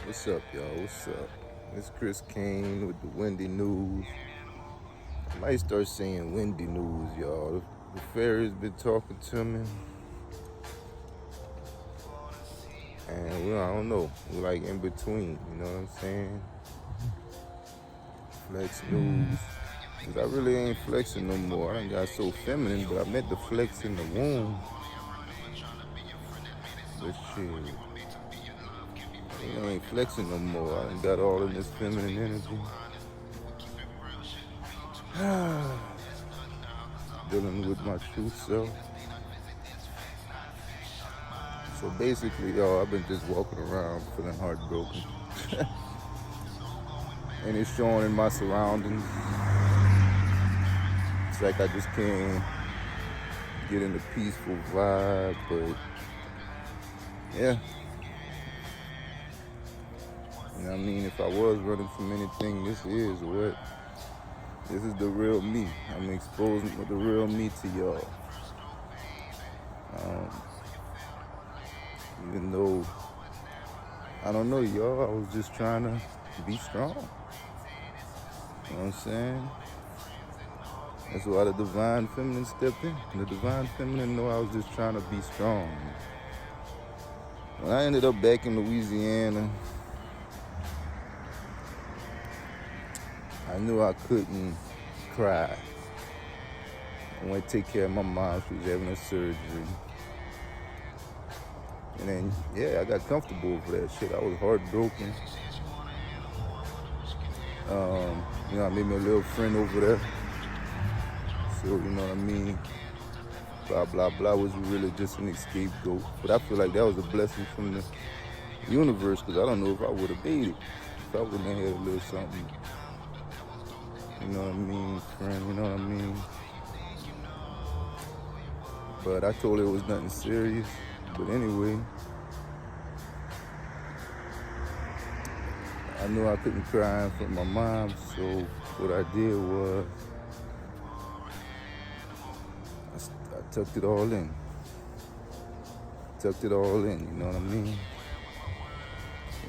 What's up, y'all? What's up? It's Chris Kane with the Windy News. I might start saying Windy News, y'all. The fairy's been talking to me. And I don't know. We're like in between, you know what I'm saying? Flex News. Cause I really ain't flexing no more. I done got so feminine, but I meant to flex in the womb. But shit. I ain't flexing no more. I done got all of this feminine energy. Dealing with my true self. So basically, y'all, I've been just walking around feeling heartbroken. And it's showing in my surroundings. It's like I just can't get in the peaceful vibe, but yeah. You know what I mean? If I was running from anything, this is the real me. I'm exposing the real me to y'all. Even though, I don't know, y'all, I was just trying to be strong. You know what I'm saying? That's why the divine feminine stepped in. The divine feminine know I was just trying to be strong. When I ended up back in Louisiana, I knew I couldn't cry. I went to take care of my mom. She was having a surgery. And then, yeah, I got comfortable for that shit. I was heartbroken. I made me a little friend over there. So, you know what I mean? Blah, blah, blah was really just an scapegoat. But I feel like that was a blessing from the universe, because I don't know if I would have made it. If I wouldn't have had a little something. You know what I mean, friend, you know what I mean? But I told her it was nothing serious. But anyway, I knew I couldn't cry in front of my mom, so what I did was I tucked it all in. Tucked it all in, you know what I mean?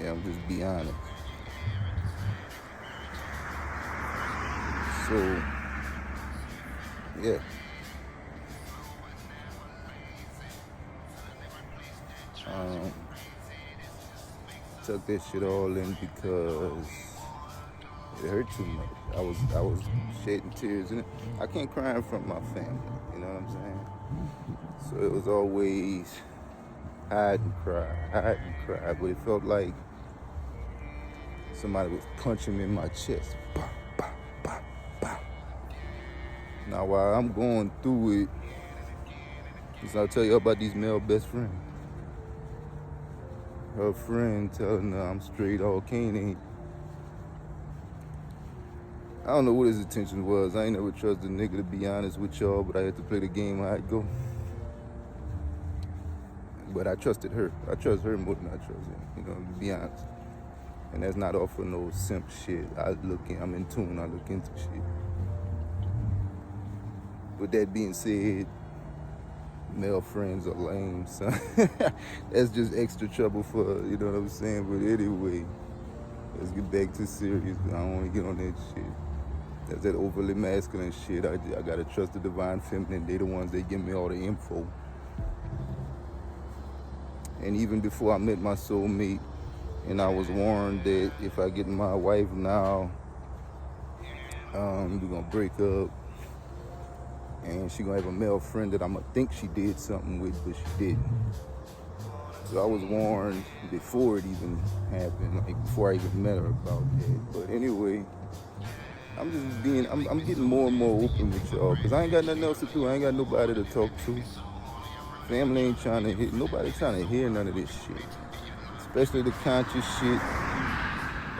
Yeah, I'm just be honest. So, yeah. Tuck that shit all in because it hurt too much. I was shedding tears in it. I can't cry in front of my family, you know what I'm saying? So it was always hide and cry, but it felt like somebody was punching me in my chest. Bah, bah, bah, bah. Now while I'm going through it, I'll tell you about these male best friends. Her friend telling her I'm straight, all Kane ain't. I don't know what his intention was. I ain't never trusted a nigga, to be honest with y'all, but I had to play the game how it go. But I trusted her. I trust her more than I trust him, you know, to be honest. And that's not off of no simp shit. I'm in tune, I look into shit. With that being said, male friends are lame, son. That's just extra trouble for, you know what I'm saying? But anyway, let's get back to serious. I don't want to get on that shit. That's that overly masculine shit. I gotta trust the divine feminine. They the ones that give me all the info. And even before I met my soulmate, and I was warned that if I get my wife now, we're gonna break up. And she gonna have a male friend that I'ma think she did something with, but she didn't. So I was warned before it even happened, like before I even met her about that. But anyway, I'm getting more and more open with y'all, because I ain't got nothing else to do. I ain't got nobody to talk to. Family ain't trying to hear, nobody trying to hear none of this shit. Especially the conscious shit,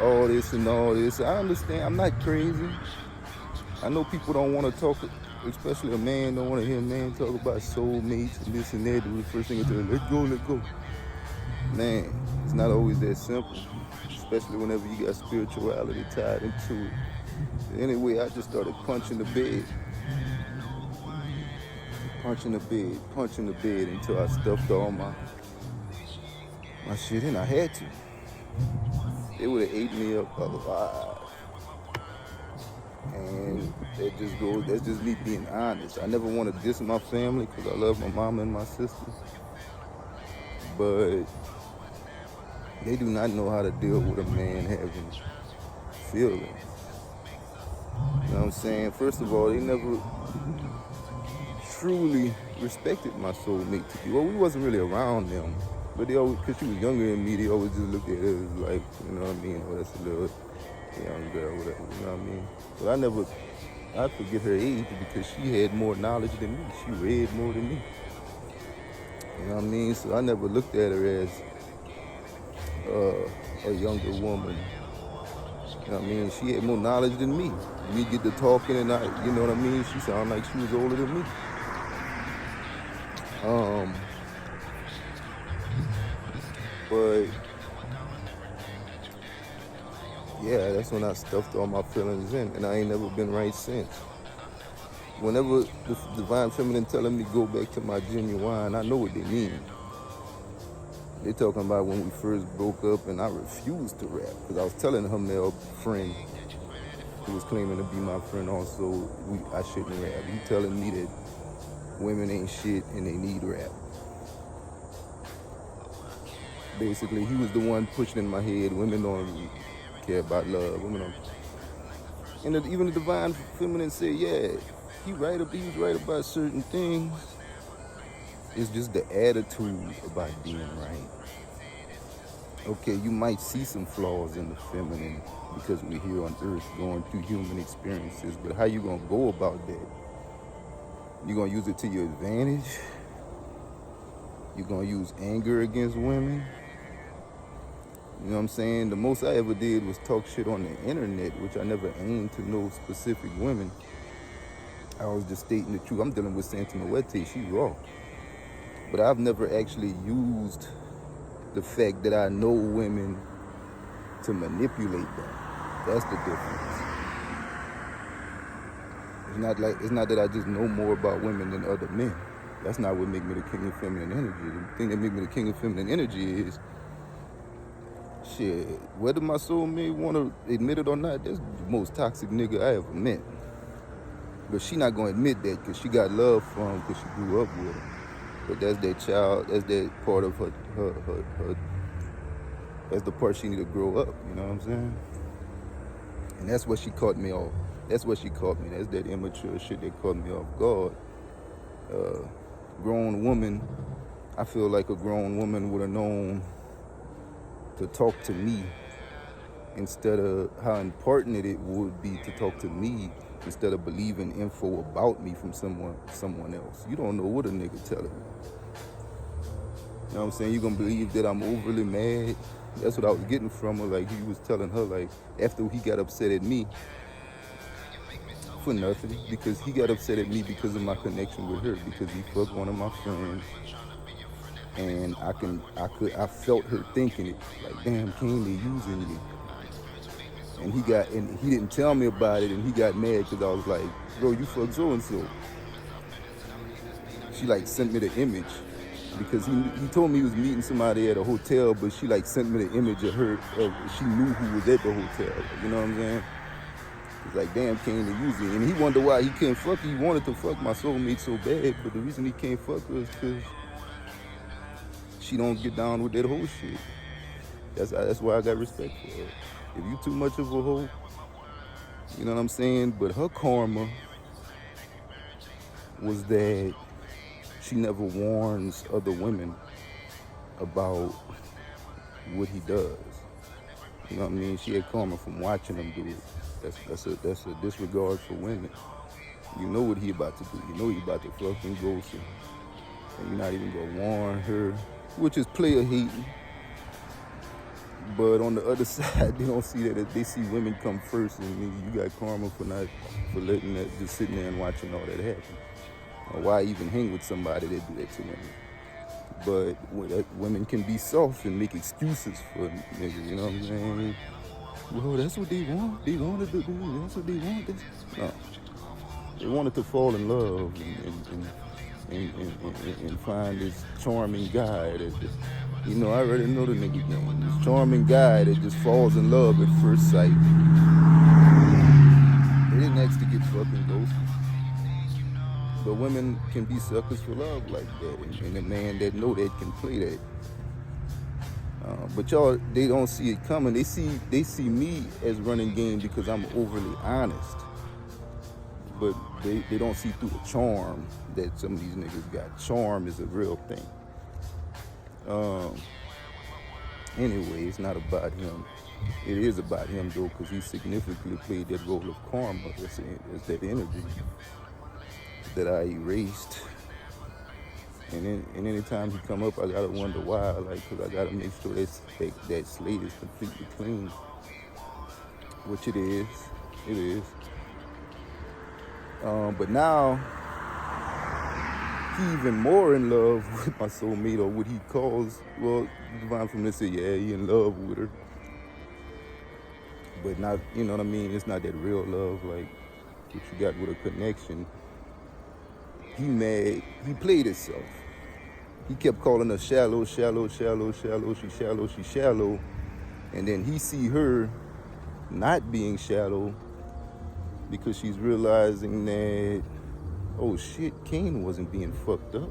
all this and all this. I understand, I'm not crazy. I know people don't want to talk, especially a man don't want to hear a man talk about soulmates and this and that. The first thing is let go. Man, it's not always that simple, especially whenever you got spirituality tied into it. Anyway, I just started punching the bed until I stuffed all my shit in. I had to. They would have ate me up alive. And that's just me being honest. I never want to diss my family because I love my mom and my sister. But they do not know how to deal with a man having feelings. You know what I'm saying? First of all, they never truly respected my soulmate to be. Well, we wasn't really around them. But they always, because she was younger than me, they always just looked at her as like, you know what I mean? Oh, that's a little young girl, whatever, you know what I mean? But I forget her age because she had more knowledge than me. She read more than me. You know what I mean? So I never looked at her as a younger woman. You know what I mean? She had more knowledge than me. We get to talking and you know what I mean? She sounded like she was older than me. But yeah, that's when I stuffed all my feelings in, and I ain't never been right since. Whenever the divine feminine telling me go back to my genuine, I know what they mean. They talking about when we first broke up and I refused to rap because I was telling her male friend who was claiming to be my friend also I shouldn't rap. He telling me that women ain't shit and they need rap. Basically, he was the one pushing in my head, women don't care about love, women don't. And even the divine feminine said, yeah, he was right about certain things. It's just the attitude about being right. Okay, you might see some flaws in the feminine because we're here on earth going through human experiences, but how you gonna go about that? You gonna use it to your advantage? You gonna use anger against women? You know what I'm saying? The most I ever did was talk shit on the internet, which I never aimed to no specific women. I was just stating the truth. I'm dealing with Santa Muerte, she's raw. But I've never actually used the fact that I know women to manipulate them. That's the difference. It's not that I just know more about women than other men. That's not what makes me the king of feminine energy. The thing that makes me the king of feminine energy is, shit, whether my soulmate want to admit it or not, that's the most toxic nigga I ever met. But she not going to admit that because she got love for him because she grew up with him. But that's that child, that's that part of her, that's the part she need to grow up, you know what I'm saying? And that's what she caught me off. That's what she caught me. That's that immature shit that caught me off guard. Grown woman, I feel like a grown woman would have known to talk to me instead of how important it would be to talk to me instead of believing info about me from someone else. You don't know what a nigga telling you. You know what I'm saying? You gonna believe that I'm overly mad? That's what I was getting from her. Like, he was telling her, like, after he got upset at me for nothing, because he got upset at me because of my connection with her, because he fucked one of my friends. And I felt her thinking it, like, damn, King, they using you. And he didn't tell me about it, and he got mad because I was like, bro, you fuck so-and-so. She, like, sent me the image, because he told me he was meeting somebody at a hotel, but she, like, sent me the image of her, she knew who was at the hotel, you know what I'm saying? It's like, damn, King, they using you. And he wondered why he couldn't fuck her. He wanted to fuck my soulmate so bad, but the reason he can't fuck her is because she don't get down with that whole shit. That's why I got respect for her. If you too much of a hoe, you know what I'm saying? But her karma was that she never warns other women about what he does. You know what I mean? She had karma from watching him do it. That's a disregard for women. You know what he about to do. You know he about to fucking ghost her. And you're not even gonna warn her, which is player hating. But on the other side, they don't see that. They see women come first, and you got karma for letting that, just sitting there and watching all that happen. Or why even hang with somebody that do that to women? But women can be soft and make excuses for niggas. You know what I'm saying? Well, that's what they want. They wanted to do. That's what they want. No, they wanted to fall in love and find this charming guy that You know, I already know the nigga game. This charming guy that just falls in love at first sight. They didn't ask to get fucking ghosted. But women can be suckers for love like that, and a man that know that can play that. But y'all, they don't see it coming. They see me as running game because I'm overly honest. But they don't see through the charm that some of these niggas got. Charm is a real thing. Anyway, it's not about him. It is about him though, because he significantly played that role of karma. That's that energy that I erased. And anytime he come up, I gotta wonder why. Like, cause I gotta make sure that slate is completely clean. Which it is. It is. But now he even more in love with my soulmate, or what he calls, well, Divine Feminine say, yeah, he in love with her. But not, you know what I mean? It's not that real love like what you got with a connection. He mad. He played himself. He kept calling her shallow, shallow, shallow, shallow. She shallow, she shallow. And then he see her not being shallow because she's realizing that, oh shit, Kane wasn't being fucked up.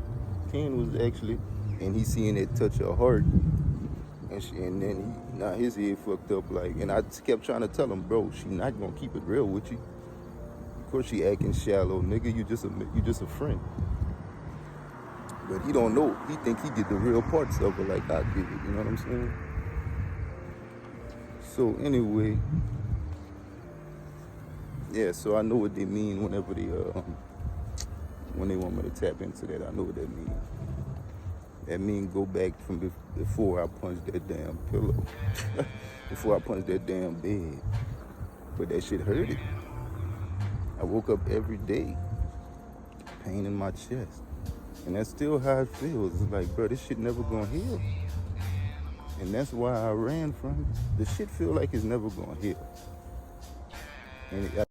Kane was actually, and he's seeing that touch her heart. And then now his head fucked up like, and I kept trying to tell him, bro, she not gonna keep it real with you. Of course she acting shallow, nigga. You just a friend. But he don't know. He think he get the real parts of it like I did it. You know what I'm saying? So anyway, yeah. So I know what they mean whenever they when they want me to tap into that. I know what that means. That means go back from before I punched that damn pillow, before I punched that damn bed. But that shit hurted. I woke up every day, pain in my chest. And that's still how it feels. It's like, bro, this shit never gonna heal. And that's why I ran from it. The shit feel like it's never gonna heal. And